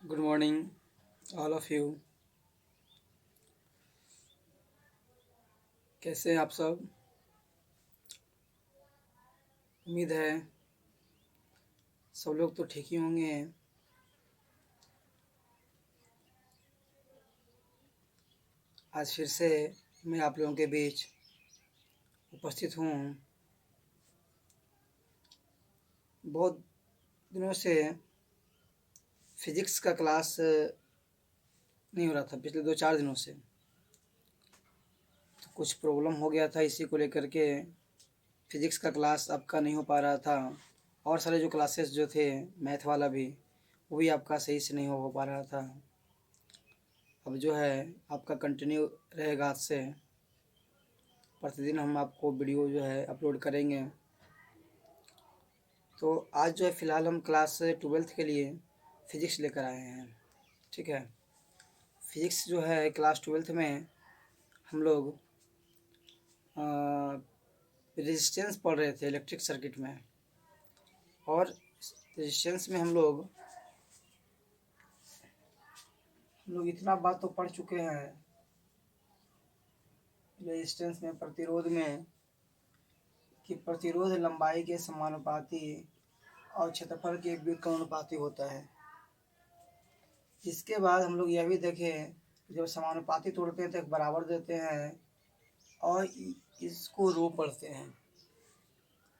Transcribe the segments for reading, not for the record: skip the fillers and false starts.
Good morning, all of you. कैसे हैं आप सब? उम्मीद है सब लोग तो ठीक ही होंगे। आज फिर से मैं आप लोगों के बीच उपस्थित हूँ। बहुत दिनों से फिजिक्स का क्लास नहीं हो रहा था, पिछले 2-4 दिनों से। तो कुछ प्रॉब्लम हो गया था, इसी को लेकर के फिजिक्स का क्लास आपका नहीं हो पा रहा था। और सारे जो क्लासेस जो थे, मैथ वाला भी, वो भी आपका सही से नहीं हो पा रहा था। अब जो है आपका कंटिन्यू रहेगा आज से। प्रतिदिन हम आपको वीडियो जो है अपलोड करेंगे। तो आज जो है फ़िलहाल हम क्लास 12th के लिए फ़िज़िक्स लेकर आए हैं। ठीक है, फ़िज़िक्स जो है क्लास 12th में हम लोग रेजिस्टेंस पढ़ रहे थे इलेक्ट्रिक सर्किट में। और रेजिस्टेंस में हम लोग इतना बात तो पढ़ चुके हैं रेजिस्टेंस में, प्रतिरोध में, कि प्रतिरोध लंबाई के समानुपाती और क्षेत्रफल के व्युत्क्रमानुपाती होता है। इसके बाद हम लोग यह भी देखें, जब समानुपाती तोड़ते हैं तो एक बराबर देते हैं और इसको रो पढ़ते हैं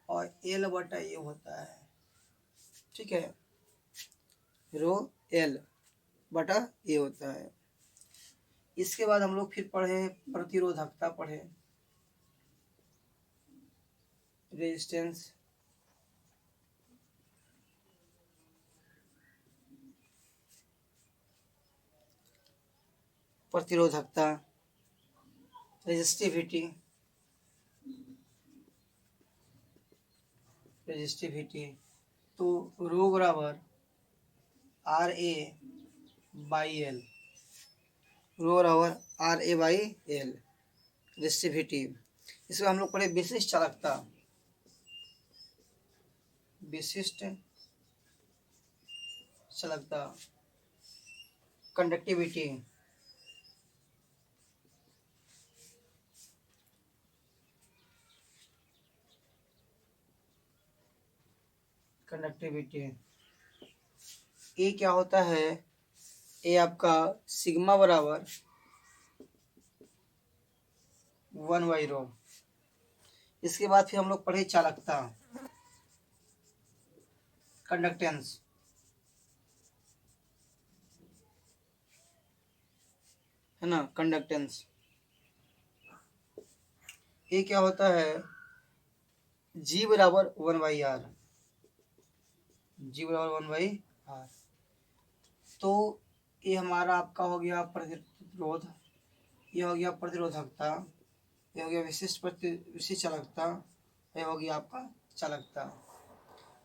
और एल बटा ये होता है। ठीक है, रो एल बटा ए होता है। इसके बाद हम लोग फिर पढ़े प्रतिरोधकता, पढ़े रेजिस्टेंस। प्रतिरोधकता, रेजिस्टिविटी, रेजिस्टिविटी तो रो बराबर R A by L, rho बराबर R A by L, resistivity. इसमें हम लोग पढ़े विशिष्ट चालकता, विशिष्ट चालकता, कंडक्टिविटी, कंडक्टिविटी। ए क्या होता है? ए आपका सिग्मा बराबर 1/ρ। इसके बाद फिर हम लोग पढ़े चालकता, कंडक्टेंस। है ना, कंडक्टेंस। ये क्या होता है? जी बराबर 1/r, जी बराबर 1/r। तो ये हमारा आपका हो गया प्रतिरोध, ये हो गया प्रतिरोधकता, ये हो गया विशिष्ट चालकता, ये हो गया आपका चालकता।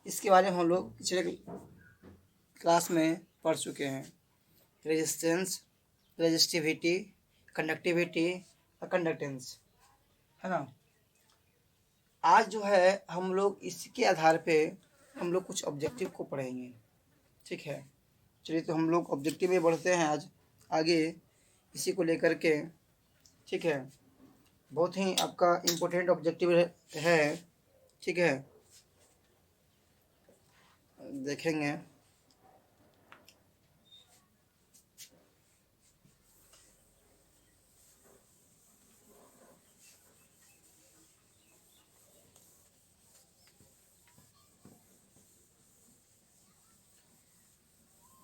इसके बारे में हम लोग पिछले क्लास में पढ़ चुके हैं। रेजिस्टेंस, रेजिस्टिविटी, कंडक्टिविटी और कंडक्टेंस, है ना। आज जो है हम लोग इसके आधार पे हम लोग कुछ ऑब्जेक्टिव को पढ़ेंगे। ठीक है, चलिए तो हम लोग ऑब्जेक्टिव में बढ़ते हैं आज आगे इसी को लेकर के। ठीक है, बहुत ही आपका इम्पोर्टेंट ऑब्जेक्टिव है। ठीक है, देखेंगे।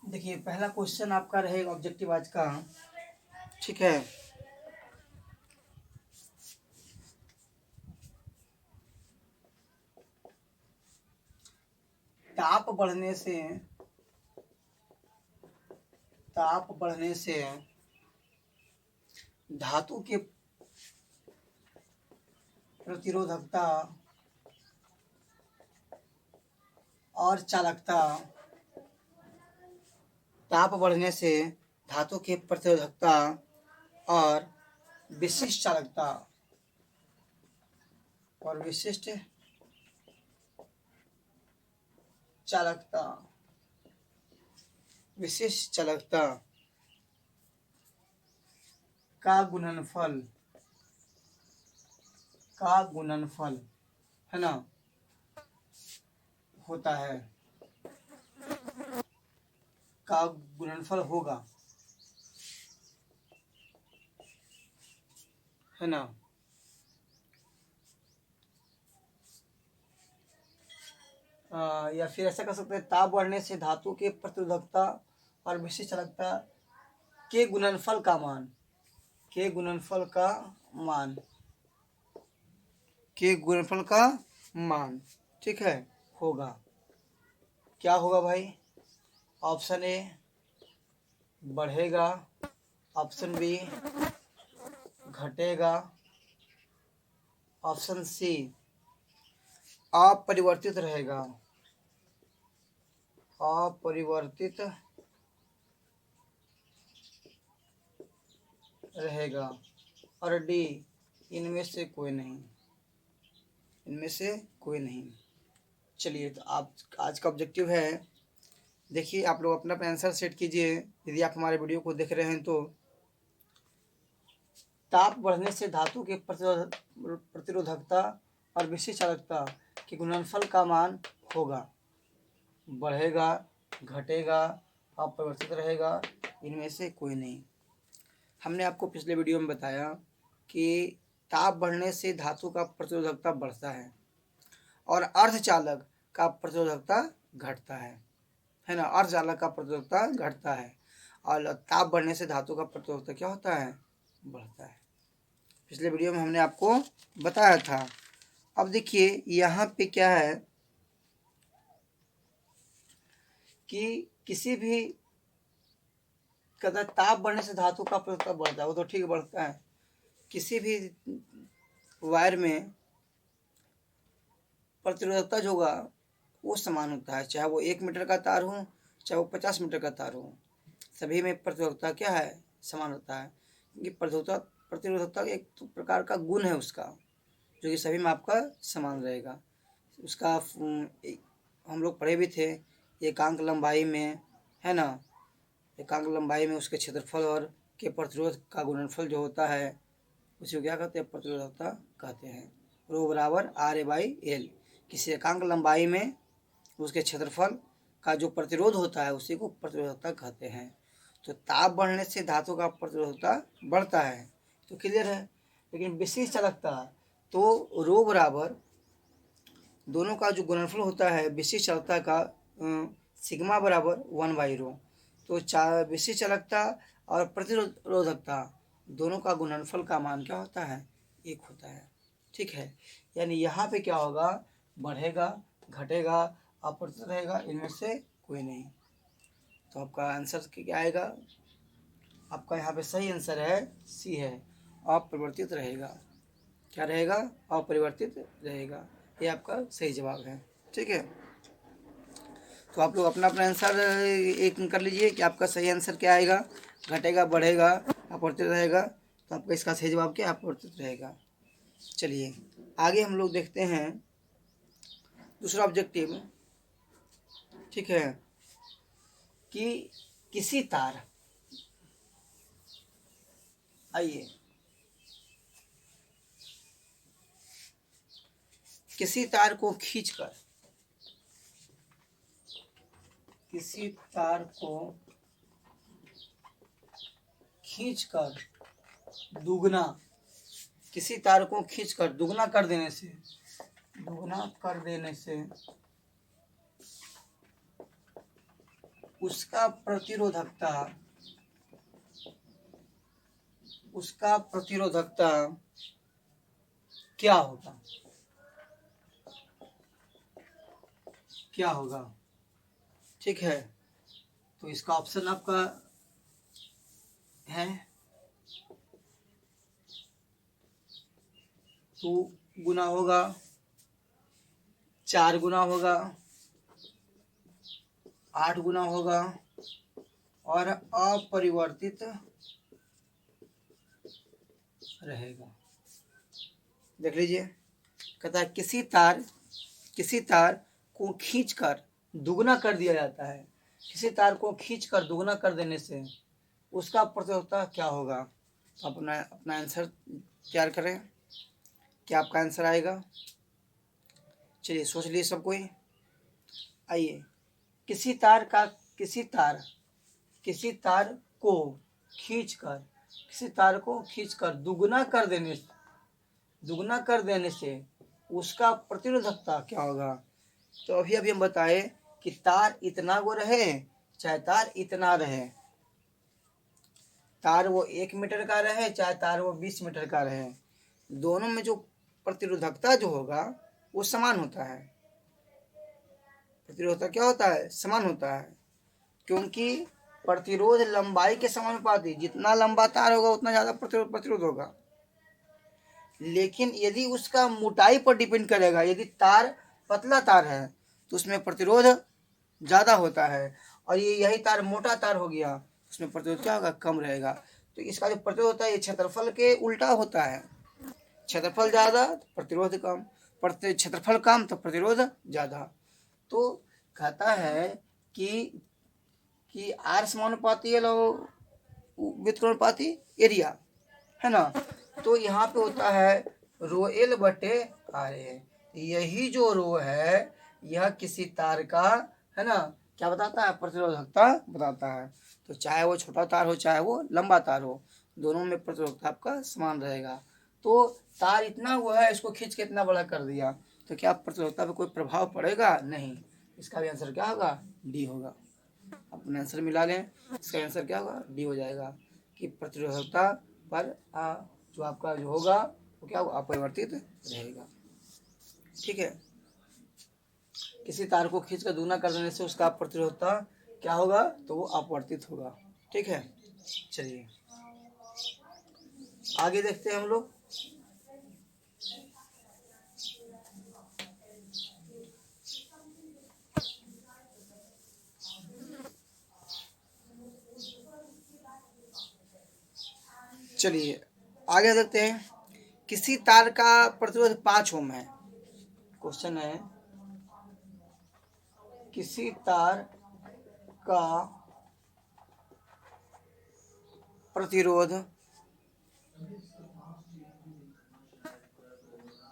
देखिए, पहला क्वेश्चन आपका रहेगा ऑब्जेक्टिव आज का। ठीक है, ताप बढ़ने से, ताप बढ़ने से धातु के प्रतिरोधकता और चालकता, ताप बढ़ने से धातु की प्रतिरोधकता और विशिष्ट चालकता, और विशिष्ट चालकता विशिष्ट चालकता का गुणनफल है ना होता है, का गुणनफल होगा, है ना। या फिर ऐसा कर सकते हैं, ताप बढ़ने से धातु के प्रतिरोधकता और विशिष्ट चालकता के गुणनफल का मान, के गुणनफल का मान, के गुणनफल का मान, ठीक है, होगा। क्या होगा भाई? ऑप्शन ए बढ़ेगा, ऑप्शन बी घटेगा, ऑप्शन सी अपरिवर्तित रहेगा, अपरिवर्तित रहेगा, और डी इनमें से कोई नहीं, इनमें से कोई नहीं। चलिए, तो आप आज का ऑब्जेक्टिव है, देखिए आप लोग अपना आंसर सेट कीजिए। यदि आप हमारे वीडियो को देख रहे हैं तो ताप बढ़ने से धातु के प्रतिरोधकता और विशिष्ट चालकता के गुणनफल का मान होगा, बढ़ेगा, घटेगा, अपरिवर्तित रहेगा, इनमें से कोई नहीं। हमने आपको पिछले वीडियो में बताया कि ताप बढ़ने से धातु का प्रतिरोधकता बढ़ता है और अर्धचालक का प्रतिरोधकता घटता है ना। अर्धचालक का प्रतिरोधकता घटता है और ताप बढ़ने से धातु का प्रतिरोधकता क्या होता है? बढ़ता है। पिछले वीडियो में हमने आपको बताया था। अब देखिए यहाँ पे क्या है कि किसी भी ताप बढ़ने से धातु का प्रतिरोधकता बढ़ता है, वो तो ठीक बढ़ता है। किसी भी वायर में प्रतिरोधकता जो होगा वो समान होता है, चाहे वो 1 मीटर का तार हो चाहे वो 50 मीटर का तार हो, सभी में प्रतिरोधकता क्या है? समान होता है। क्योंकि प्रतिरोधकता एक तो प्रकार का गुण है उसका, जो कि सभी में आपका समान रहेगा। उसका हम लोग पढ़े भी थे, एकांक लंबाई में, है ना। एकांक लंबाई में उसके क्षेत्रफल और के प्रतिरोध का गुणनफल जो होता है उसे क्या कहते हैं? प्रतिरोधकता कहते हैं। रो बराबर RA/L। किसी एकांक लंबाई में उसके क्षेत्रफल का जो प्रतिरोध होता है उसी को प्रतिरोधकता कहते हैं। तो ताप बढ़ने से धातु का प्रतिरोधकता बढ़ता है, तो क्लियर है। लेकिन विशिष्ट चालकता तो रो बराबर दोनों का जो गुणनफल होता है विशिष्ट चालकता का सिग्मा बराबर 1/ρ। तो विशिष्ट चालकता और प्रतिरोधकता दोनों का गुणनफल का मान क्या होता है? 1 होता है, ठीक है। यानी यहाँ पे क्या होगा? बढ़ेगा, घटेगा, अपरिवर्तित रहेगा, इनमें से कोई नहीं। तो आपका आंसर क्या आएगा? आपका यहाँ पे सही आंसर है सी है, अपरिवर्तित रहेगा। क्या रहेगा? अपरिवर्तित रहेगा। ये आपका सही जवाब है, ठीक है। तो आप लोग अपना अपना आंसर एक कर लीजिए कि आपका सही आंसर क्या आएगा। घटेगा, बढ़ेगा, अपरिवर्तित रहेगा, तो आपका इसका सही जवाब क्या? अपरिवर्तित रहेगा। चलिए आगे हम लोग देखते हैं दूसरा ऑब्जेक्टिव, ठीक है, कि किसी तार, आइए, किसी तार को खींचकर, किसी तार को खींचकर दुगना, किसी तार को खींचकर दुगना कर देने से, दुगना कर देने से उसका प्रतिरोधकता, उसका प्रतिरोधकता क्या होगा? क्या होगा? ठीक है, तो इसका ऑप्शन आपका है 2 गुना होगा, 4 गुना होगा, 8 गुना होगा और अपरिवर्तित रहेगा। देख लीजिए, कहता है किसी तार को खींचकर दुगना कर दिया जाता है। किसी तार को खींच कर दुगना कर देने से उसका प्रतिरोधकता क्या होगा? तो अपना अपना आंसर तैयार करें। क्या आपका आंसर आएगा? चलिए सोच लिए सब कोई। आइए, किसी तार का किसी तार को खींचकर किसी तार को खींचकर दुगना कर देने से उसका प्रतिरोधकता क्या होगा? तो अभी अभी हम बताए कि तार इतना वो रहे चाहे तार इतना रहे, तार वो 1 मीटर का रहे चाहे तार वो 20 मीटर का रहे, दोनों में जो प्रतिरोधकता जो होगा वो समान होता है। प्रतिरोधकता क्या होता है? समान होता है, क्योंकि प्रतिरोध लंबाई के समानुपाती, जितना लंबा तार होगा उतना ज़्यादा प्रतिरोध होगा। लेकिन यदि उसका मोटाई पर डिपेंड करेगा, यदि तार पतला तार है तो उसमें प्रतिरोध ज़्यादा होता है, और यही तार मोटा तार हो गया उसमें प्रतिरोध क्या होगा? कम रहेगा। तो इसका जो प्रतिरोध होता है ये क्षेत्रफल के उल्टा होता है। क्षेत्रफल ज़्यादा तो प्रतिरोध कम, क्षेत्रफल कम तो प्रतिरोध ज़्यादा। तो कहता है कि आर समानुपाती एल व्युत्क्रमानुपाती एरिया है ना, तो यहाँ पे होता है रो एल बटे आर ए। यही जो रो है यह किसी तार का है ना क्या बताता है? प्रतिरोधकता बताता है। तो चाहे वो छोटा तार हो चाहे वो लंबा तार हो, दोनों में प्रतिरोधकता आपका समान रहेगा। तो तार इतना हुआ है, इसको खींच के इतना बड़ा कर दिया, तो क्या प्रतिरोधकता पे कोई प्रभाव पड़ेगा? नहीं। इसका भी आंसर क्या होगा? डी होगा। अपने आंसर मिला लें, इसका आंसर क्या होगा? डी हो जाएगा कि प्रतिरोधकता पर जो आपका जो होगा वो क्या होगा? अपरिवर्तित रहेगा। ठीक है, किसी तार को खींच कर दुगना कर देने से उसका प्रतिरोधकता क्या होगा? तो वो अपवर्तित होगा। ठीक है, चलिए आगे देखते हैं हम लोग। चलिए आगे देखते हैं। किसी तार का प्रतिरोध 5 ओम है। क्वेश्चन है किसी तार का प्रतिरोध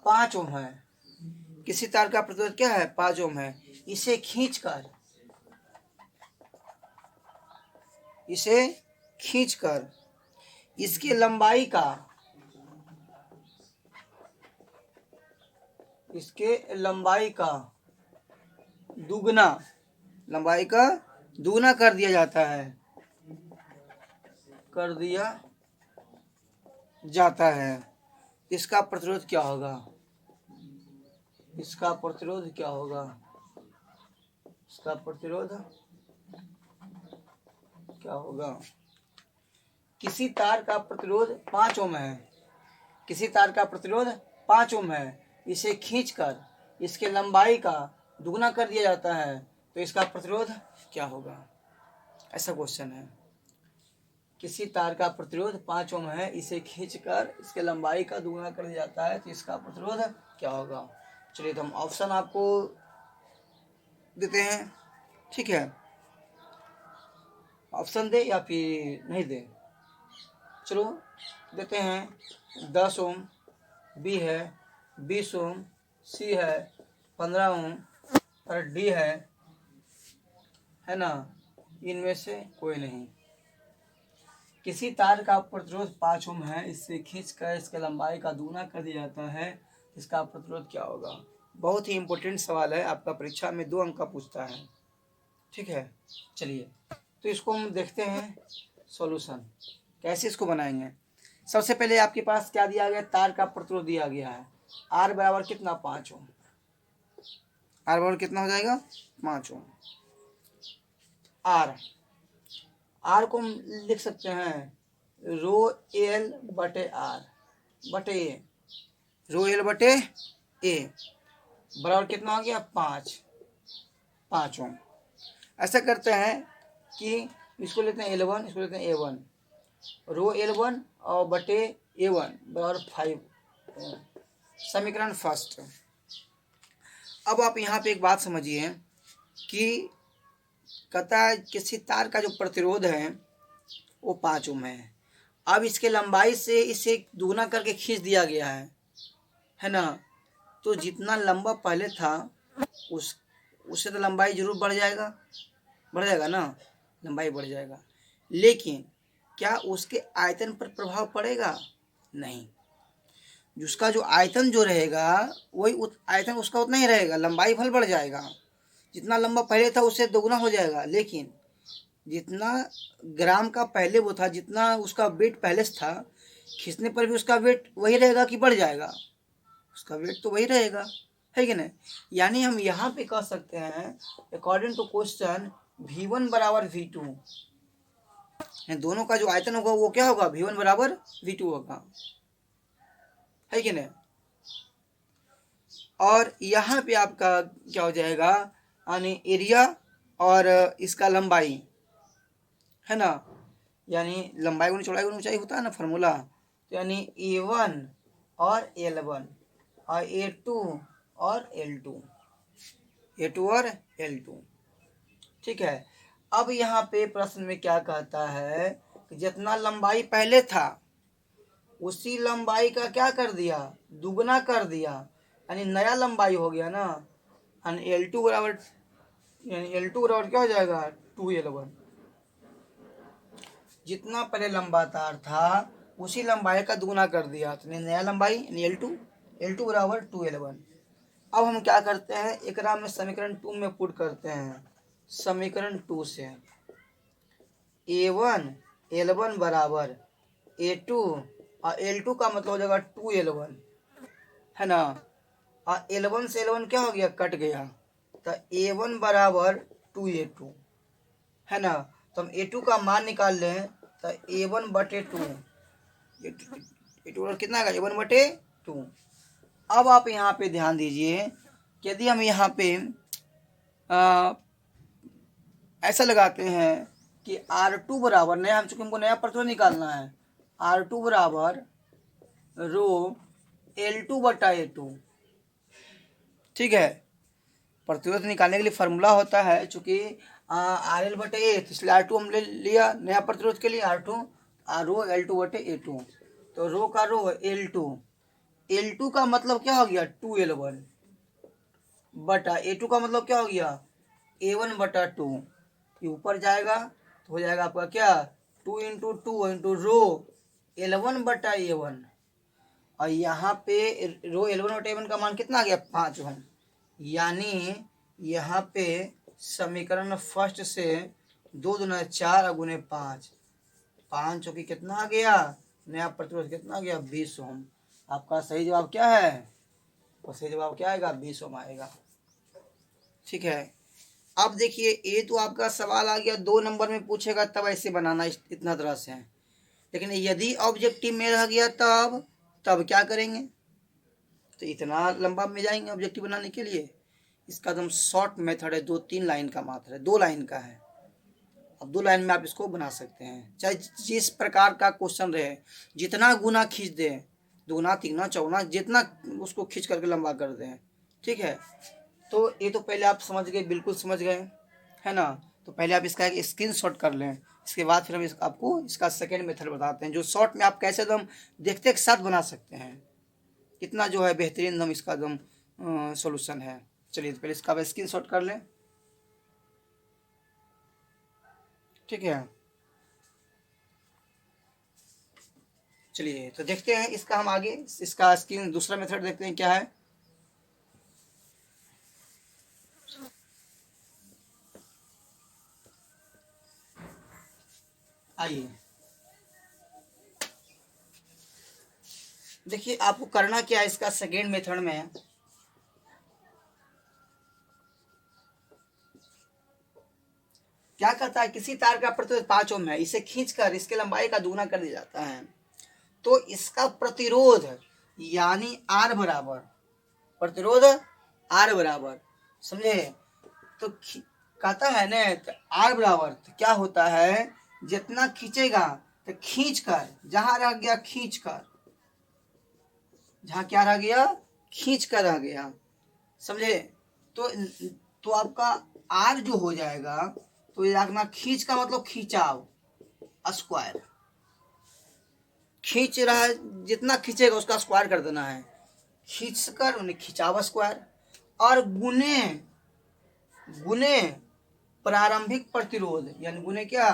5 ओम है। किसी तार का प्रतिरोध क्या है? 5 ओम है। इसे खींचकर इसकी लंबाई का दुगना कर दिया जाता है। इसका प्रतिरोध क्या होगा? किसी तार का प्रतिरोध 5 ओम है। इसे खींचकर इसके लंबाई का दुगना कर दिया जाता है, तो इसका प्रतिरोध क्या होगा? ऐसा क्वेश्चन है। किसी तार का प्रतिरोध 5 ओम है, इसे खींचकर इसके लंबाई का दुगना कर दिया जाता है, तो इसका प्रतिरोध क्या होगा? चलिए तो हम ऑप्शन आपको देते हैं। ठीक है, ऑप्शन दे या फिर नहीं दे? चलो देते हैं। 10 ओम बी है, 20 ओम सी है, 15 ओम और डी है ना। इनमें से कोई नहीं। किसी तार का प्रतिरोध 5 ओम है, इससे खींचकर इसके लंबाई का दुगना कर दिया जाता है, इसका प्रतिरोध क्या होगा? बहुत ही इंपॉर्टेंट सवाल है, आपका परीक्षा में 2 अंक का पूछता है। ठीक है, चलिए तो इसको हम देखते हैं सॉल्यूशन कैसे इसको बनाएंगे। सबसे पहले आपके पास क्या दिया गया? तार का प्रतिरोध दिया गया है। आर बराबर कितना? 5 ओम। आर बराबर कितना हो जाएगा? 5 ओम। आर को हम लिख सकते हैं रो एल बटे आर बटे ए। रो एल बटे ए बराबर कितना हो गया? 5 ओम। ऐसा करते हैं कि इसको लेते हैं L1, इसको लेते हैं A1। रो L1 और बटे A1 बराबर 5 ओम। समीकरण फर्स्ट। अब आप यहाँ पे एक बात समझिए कि कहता है किसी तार का जो प्रतिरोध है वो 5 ओम है। अब इसके लंबाई से इसे दुगना करके खींच दिया गया है ना। तो जितना लंबा पहले था उस उससे तो लंबाई जरूर बढ़ जाएगा ना, लंबाई बढ़ जाएगा। लेकिन क्या उसके आयतन पर प्रभाव पड़ेगा? नहीं। जिसका जो आयतन जो रहेगा वही आयतन उसका उतना ही रहेगा, लंबाई भले बढ़ जाएगा। जितना लंबा पहले था उससे दोगुना हो जाएगा, लेकिन जितना ग्राम का पहले वो था, जितना उसका वेट पहले से था, खींचने पर भी उसका वेट वही रहेगा कि बढ़ जाएगा? उसका वेट तो वही रहेगा, है कि नहीं। यानी हम यहाँ पे कह सकते हैं अकॉर्डिंग टू क्वेश्चन V1 बराबर V2, दोनों का जो आयतन होगा वो क्या होगा? V1 बराबर V2 होगा, है कि नहीं। और यहाँ पे आपका क्या हो जाएगा, यानी एरिया और इसका लंबाई, है ना। यानी लंबाई गुनी चौड़ाई गुनी ऊंचाई होता है ना फार्मूला। तो यानी A1 और L1 और A2 और L2, A2 और L2, ठीक है। अब यहाँ पे प्रश्न में क्या कहता है कि जितना लंबाई पहले था उसी लंबाई का क्या कर दिया? दुगना कर दिया, यानी नया लंबाई हो गया ना। यानी L2 बराबर, यानी L2 बराबर क्या हो जाएगा? 2L1। जितना पहले लंबा तार था उसी लंबाई का दुगना कर दिया, तो नया लंबाई यानी L2 बराबर 2L1। अब हम क्या करते हैं, एकरा में समीकरण 2 में पुट करते हैं। समीकरण 2 से A1 L1 बराबर A2 और L2 का मतलब हो जाएगा 2L1, है ना। और L1 से L1 क्या हो गया? कट गया, तो A1 बराबर 2A2, है ना। तो हम A2 का मान निकाल लें तो A1 बटे 2, A2 कितना आएगा? A1 बटे 2। अब आप यहाँ पे ध्यान दीजिए, यदि हम यहाँ पे ऐसा लगाते हैं कि R2 बराबर नया, हम चूंकि हमको नया प्रतिरोध निकालना है, R2 बराबर रो L2 बटा A2, ठीक है। प्रतिरोध निकालने के लिए फार्मूला होता है चूंकि RL बटे A, तो इसलिए R2 हम ले लिया नया प्रतिरोध के लिए, R2 रो L2 बटे A2। तो रो का रो L2 का मतलब क्या हो गया? 2L1 बटा A2 का मतलब क्या हो गया? A1 बटा 2। ये ऊपर जाएगा तो हो जाएगा आपका क्या? 2 इंटू 2 इंटू रो L1 बटा A1, और यहाँ पे रो L1 बटा A1 का मान कितना आ गया? 5 ओम। यानी यहाँ पे समीकरण फर्स्ट से 2 दूना 4 गुने 5, 5 चौकी कितना आ गया? नया प्रतिरोध कितना आ गया? 20 ओम। आपका सही जवाब क्या है? और सही जवाब क्या आएगा? 20 ओम आएगा, ठीक है। अब देखिए ये तो आपका सवाल आ गया 2 नंबर में पूछेगा तब ऐसे बनाना इतना तरह से, लेकिन यदि ऑब्जेक्टिव में रह गया तब क्या करेंगे? तो इतना लंबा में जाएंगे ऑब्जेक्टिव बनाने के लिए। इसका एकदम शॉर्ट मेथड है, 2-3 लाइन का मात्र है, 2 लाइन का है। अब 2 लाइन में आप इसको बना सकते हैं, चाहे जिस प्रकार का क्वेश्चन रहे। जितना गुना खींच दें, दुगना तिगुना चौगुना, जितना उसको खींच करके लंबा कर दें, ठीक है। तो ये तो पहले आप समझ गए, बिल्कुल समझ गए, है ना। तो पहले आप इसका एक स्क्रीनशॉट कर लें, इसके बाद फिर हम आपको इसका सेकेंड मेथड बताते हैं, जो शॉर्ट में आप कैसे एकदम देखते एक साथ बना सकते हैं। कितना जो है बेहतरीन एकदम इसका एकदम सॉल्यूशन है। चलिए तो पहले इसका स्क्रीनशॉट कर लें, ठीक है। चलिए तो देखते हैं इसका, हम आगे इसका स्क्रीन दूसरा मेथड देखते हैं क्या है। आइए देखिए आपको करना क्या है इसका सेकेंड मेथड में। क्या कहता है, किसी तार का प्रतिरोध 5 ओम है, इसे खींचकर इसके लंबाई का दुगना कर दिया जाता है, तो इसका प्रतिरोध यानी R बराबर, प्रतिरोध R बराबर, समझे। तो कहता है ना, तो R बराबर तो क्या होता है, जितना खींचेगा तो खींच कर, जहां रह गया खींच कर, जहां क्या रह गया? खींच कर रह गया, समझे। तो आपका R जो हो जाएगा तो ये रखना खींच का मतलब खींचाव, स्क्वायर। खींच रहा है, जितना खींचेगा उसका स्क्वायर कर देना है, खींच कर उन्हें खिंचाव स्क्वायर। और गुने गुने प्रारंभिक प्रतिरोध, यानी गुने क्या,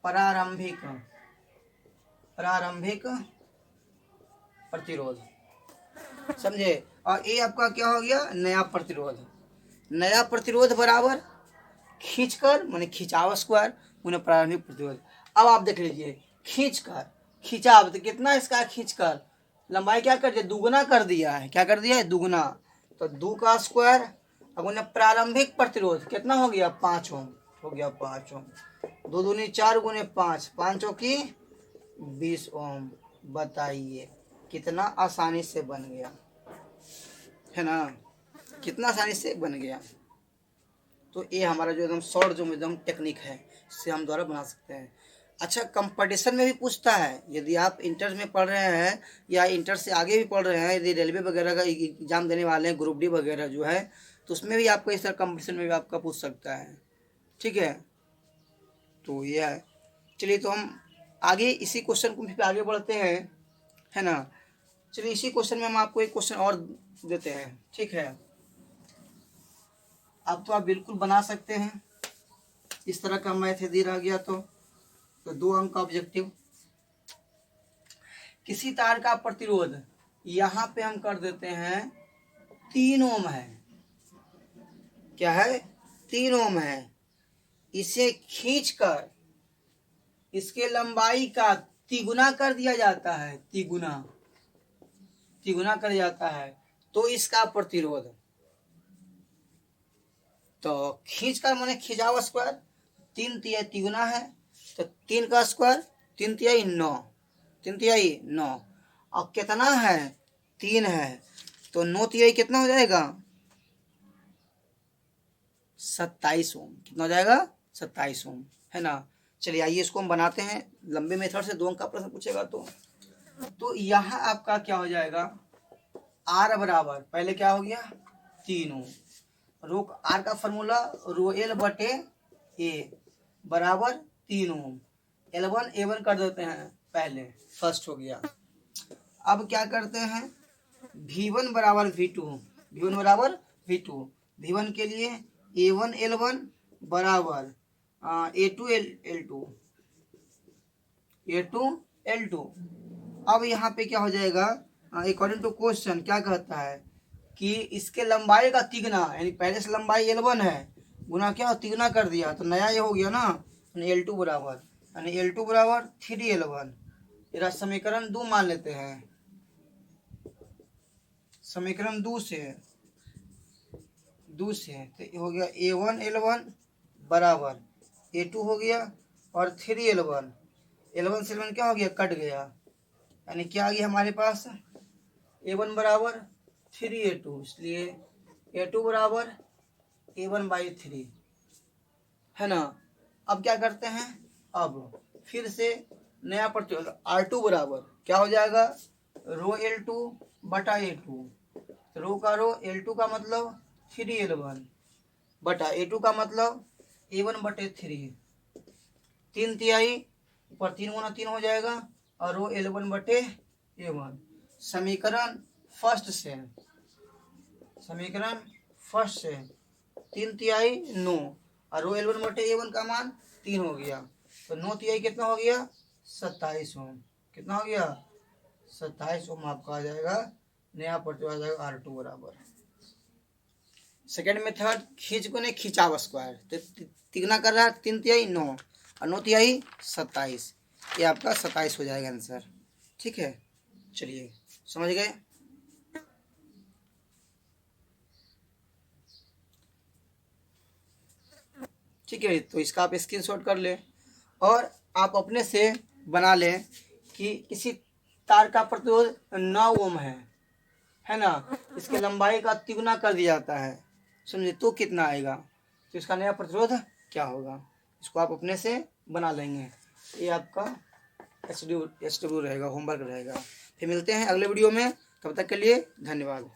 प्रारंभिक प्रतिरोध, समझे। और ये आपका क्या हो गया, नया प्रतिरोध। नया प्रतिरोध बराबर खींचकर माने खिंचाव स्क्वायर उन्हें प्रारंभिक प्रतिरोध। अब आप देख लीजिए, खींचकर खिंचाव तो कितना इसका, खींचकर लंबाई क्या कर दिया, दुगुना कर दिया है। क्या कर दिया है, दुगुना। तो 2 का स्क्वायर। अब उन्हें प्रारंभिक प्रतिरोध कितना हो गया, 5 ओम हो गया, 5 ओम। 2 दूनी 4 गुने 5, 5 की 20 ओम। बताइए कितना आसानी से बन गया, है ना, कितना आसानी से बन गया। तो ये हमारा जो एकदम शॉर्ट जो एकदम टेक्निक है, इससे हम द्वारा बना सकते हैं। अच्छा, कंपटीशन में भी पूछता है, यदि आप इंटर में पढ़ रहे हैं या इंटर से आगे भी पढ़ रहे हैं, यदि रेलवे वगैरह का एग्जाम देने वाले हैं, ग्रुप डी वगैरह जो है, तो उसमें भी आपको इस तरह कंपटीशन में भी आपका पूछ सकता है। ठीक है, तो यह है। चलिए, तो हम आगे इसी क्वेश्चन को फिर आगे बढ़ते हैं, है ना। चलिए, इसी क्वेश्चन में हम आपको एक क्वेश्चन और देते हैं। ठीक है, अब तो आप बिल्कुल बना सकते हैं, इस तरह का मैथ यदि रह गया तो 2 अंक का ऑब्जेक्टिव। किसी तार का प्रतिरोध यहाँ पे हम कर देते हैं 3 ओम है। क्या है, 3 ओम है। इसे खींचकर इसके लंबाई का तिगुना कर दिया जाता है, तिगुना कर जाता है, तो इसका प्रतिरोध। तो खींचकर माने खिंचाव स्क्वायर, 3 तिहाई तिगुना है, तो 3 का स्क्वायर 3 तिहाई 9, 3 तिहाई 9। और कितना है, 3 है, तो 9 तिहाई कितना हो जाएगा, 27 ओम। कितना हो जाएगा, 27 ओम, है ना। चलिए, आइए इसको हम बनाते हैं लंबे मेथड से। 2 अंक का प्रश्न पूछेगा तो यहाँ आपका क्या हो जाएगा, आर बराबर पहले क्या हो गया, 3 ओम। रो आर का फॉर्मूला रो एल बटे ए बराबर 3 ओम। L1 A1 कर देते हैं पहले, फर्स्ट हो गया। अब क्या करते हैं, V1 बराबर V2, V1 बराबर V2। V1 के लिए A1 L1 बराबर A2 L2, A2 L2। अब यहाँ पे क्या हो जाएगा, अकॉर्डिंग टू क्वेश्चन क्या कहता है कि इसके लंबाई का तिगुना, यानी पहले से लंबाई L1 है, गुना क्या तिगुना कर दिया, तो नया ये हो गया ना, L2 बराबर, यानी L2 बराबर 3L1। ये समीकरण 2 मान लेते हैं, समीकरण 2 से तो हो गया A1 L1 बराबर A2 हो गया, और 3L1, L1 से L1 क्या हो गया, कट गया, यानी क्या आ गया हमारे पास, A1 बराबर 3A2, इसलिए A2 बराबर A1/3, है ना। अब क्या करते हैं, अब फिर से नया प्रतिरोध R2 बराबर क्या हो जाएगा, रो L2 बटा A2। रो का रो, L2 का मतलब 3L1 बटा A2 का मतलब A1/3, 3 तिहाई ऊपर 3 गुना 3 हो जाएगा, और रो L1 बटे A1। समीकरण फर्स्ट से 3 तिहाई 9, और रो L1 बटे A1 का मान 3 हो गया, तो 9 तिहाई कितना हो गया, 27 ओम। कितना हो गया, 27 ओम आपका आ जाएगा, नया प्रतिरोध आ जाएगा R2 बराबर। सेकेंड मेथड, खींच गुने खिंचाव स्क्वायर, तो तिगुना कर रहा है, 3 तिहाई 9 और 9 तिहाई 27, ये आपका 27 हो जाएगा आंसर। ठीक है, चलिए समझ गए। ठीक है, तो इसका आप स्क्रीनशॉट कर लें और आप अपने से बना लें कि किसी तार का प्रतिरोध 9 ओम है ना, इसके लंबाई का तिगुना कर दिया जाता है, समझे, तो कितना आएगा, तो इसका नया प्रतिरोध क्या होगा, इसको आप अपने से बना लेंगे। ये आपका एच डब्ल्यू रहेगा, होमवर्क रहेगा। फिर मिलते हैं अगले वीडियो में, तब तक के लिए धन्यवाद।